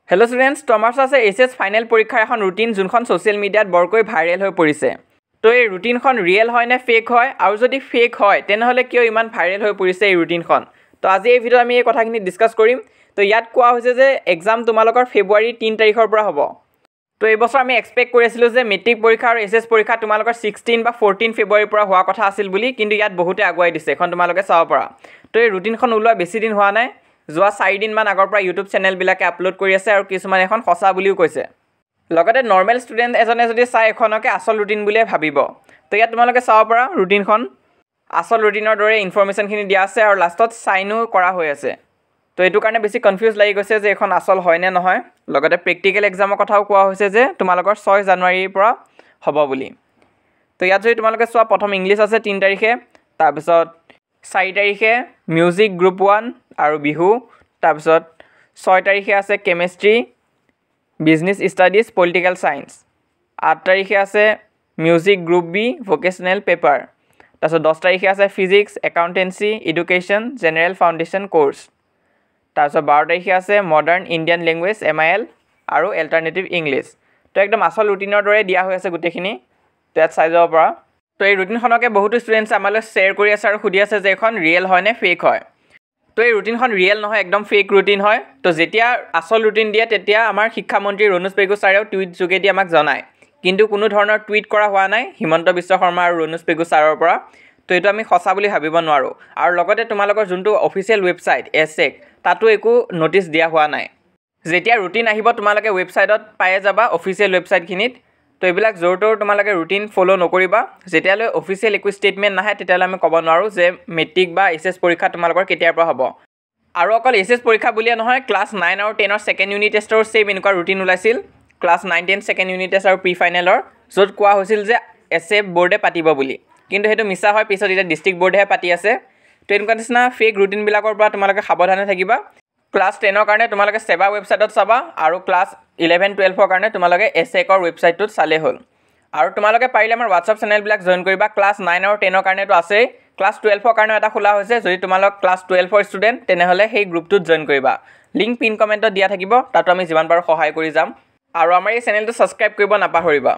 Hello' students, টমাৰ্চ আছে HS final পৰীক্ষাৰ এখন ৰুটিন যোনখন ছ'চিয়েল মিডিয়াত বৰকৈ ভাইৰেল হৈ পৰিছে। তো এই ৰুটিনখন ৰিয়েল হয় নে ফেক হয়, আৰু যদি ফেক হয় তেনেহ'লে কিয় ইমান ভাইৰেল হৈ পৰিছে এই ৰুটিনখন। তো আজি এই ভিডিঅ'ত আমি এই কথাখিনি ডিছকাছ কৰিম। তো ইয়াত কোৱা হৈছে যে এক্সাম তোমালোকৰ ফেব্ৰুৱাৰী 3 তাৰিখৰ পৰা হ'ব। তো এইবছৰ আমি এক্সপেক্ট কৰি আছিলোঁ যে মেট্ৰিক পৰীক্ষা আৰু এইচএছ পৰীক্ষা তোমালোকৰ 16 বা 14 ফেব্ৰুৱাৰীৰ পৰা হোৱা কথা আছিল বুলি, কিন্তু ইয়াত বহুতে আগুৱাই দিছে। এখন তোমালোকে চাব পাৰা। তো এই ৰুটিনখন ওলোৱা বেছি দিন হোৱা নাই, যোৱা 4 দিনমান আগৰ পৰা ইউটিউব চেনেলবিলাকে আপলোড কৰি আছে, আৰু কিছুমান এখন সঁচা বুলিও কৈছে। লগতে নৰ্মেল ষ্টুডেণ্ট এজনে যদি চাই এখনকে আচল ৰুটিন বুলিয়ে ভাবিব। তো ইয়াত তোমালোকে চাব পাৰা ৰুটিনখন আচল ৰুটিনৰ দৰে ইনফৰমেশ্যনখিনি দিয়া আছে, আৰু লাষ্টত চাইনো কৰা হৈ আছে। তো এইটো কাৰণে বেছি কনফিউজ লাগি গৈছে যে এখন আচল হয় নে নহয়। লগতে প্ৰেক্টিকেল এক্সামৰ কথাও কোৱা হৈছে যে তোমালোকৰ 6 জানুৱাৰীৰ পৰা হ'ব বুলি। তো ইয়াত যদি তোমালোকে চোৱা, প্ৰথম ইংলিছ আছে 3 তাৰিখে, তাৰপিছত 4 তাৰিখে মিউজিক গ্ৰুপ 1 আৰু বিহু, তাৰপিছত 6 তাৰিখে আছে chemistry, business studies, political science, 8 তাৰিখে আছে music group B, vocational paper, তাৰপিছত 10 তাৰিখে আছে physics, accountancy, education, general foundation course, তাৰপিছত 12 তাৰিখে আছে মডাৰ্ণ ইণ্ডিয়ান লেংগুৱেজ MIL আৰু এল্টাৰনেটিভ ইংলিছ। তো একদম আচল ৰুটিনৰ দৰে দিয়া হৈ আছে গোটেইখিনি, তো ইয়াত চাই যাব পৰা। তো এই ৰুটিনখনকে বহুতো ষ্টুডেণ্টছে আমালৈ শ্বেয়াৰ কৰি আছে আৰু সুধি আছে যে এখন ৰিয়েল হয় নে ফেক হয়। তো এই ৰুটিনখন ৰিয়েল নহয়, একদম ফেক ৰুটিন হয়। তো যেতিয়া আচল ৰুটিন দিয়ে তেতিয়া আমাৰ শিক্ষামন্ত্ৰী ৰণোজ পেগু ছাৰেও টুইট যোগেদি আমাক জনায়, কিন্তু কোনো ধৰণৰ টুইট কৰা হোৱা নাই হিমন্ত বিশ্ব শৰ্মা আৰু ৰণোজ পেগু ছাৰৰ পৰা। তো এইটো আমি সঁচা বুলি ভাবিব নোৱাৰোঁ। আৰু লগতে তোমালোকৰ যোনটো অফিচিয়েল ৱেবছাইট এছেক, তাতো একো ন'টিচ দিয়া হোৱা নাই। যেতিয়া ৰুটিন আহিব তোমালোকে ৱেবছাইটত পায়ে যাবা, অফিচিয়েল ৱেবছাইটখিনিত। তো এইবিলাক জোৰ তোৰ তোমালোকে ৰুটিন ফ'ল' নকৰিবা। যেতিয়ালৈ অফিচিয়েল একো ষ্টেটমেণ্ট নাহে তেতিয়ালৈ আমি ক'ব নোৱাৰোঁ যে মেট্ৰিক বা এইচএছ পৰীক্ষা তোমালোকৰ কেতিয়াৰ পৰা হ'ব। আৰু অকল এইচএছ পৰীক্ষা বুলিয়ে নহয়, ক্লাছ 9 আৰু 10ৰ ছেকেণ্ড ইউনিট টেষ্টৰো ছেইম এনেকুৱা ৰুটিন ওলাইছিল। ক্লাছ 9, 10 ছেকেণ্ড ইউনিট টেষ্ট আৰু প্ৰি ফাইনেলৰ, য'ত কোৱা হৈছিল যে এছে বৰ্ডে পাতিব বুলি, কিন্তু সেইটো মিছা হয়। পিছত এতিয়া ডিষ্ট্ৰিক্ট বৰ্ডেহে পাতি আছে। তো এনেকুৱা নিচিনা ফেক ৰুটিনবিলাকৰ পৰা তোমালোকে সাৱধানে থাকিবা। ক্লাছ 10ৰ কাৰণে তোমালোকে ছেবা ৱেবছাইটত চাবা, আৰু ক্লাছ 11, 12ৰ কাৰণে তোমালোকে এছেকৰ ৱেবছাইটটোত চালেই হ'ল। আৰু তোমালোকে পাৰিলে আমাৰ হোৱাটছআপ চেনেলবিলাক জইন কৰিবা। ক্লাছ 9 আৰু 10ৰ কাৰণেতো আছেই, ক্লাছ 12ৰ কাৰণেও এটা খোলা হৈছে। যদি তোমালোক ক্লাছ 12ৰ ষ্টুডেণ্ট তেনেহ'লে সেই গ্ৰুপটোত জইন কৰিবা। লিংক পিন কমেণ্টত দিয়া থাকিব, তাতো আমি যিমান পাৰোঁ সহায় কৰি যাম। আৰু আমাৰ এই চেনেলটো ছাবস্ক্ৰাইব কৰিব নাপাহৰিবা।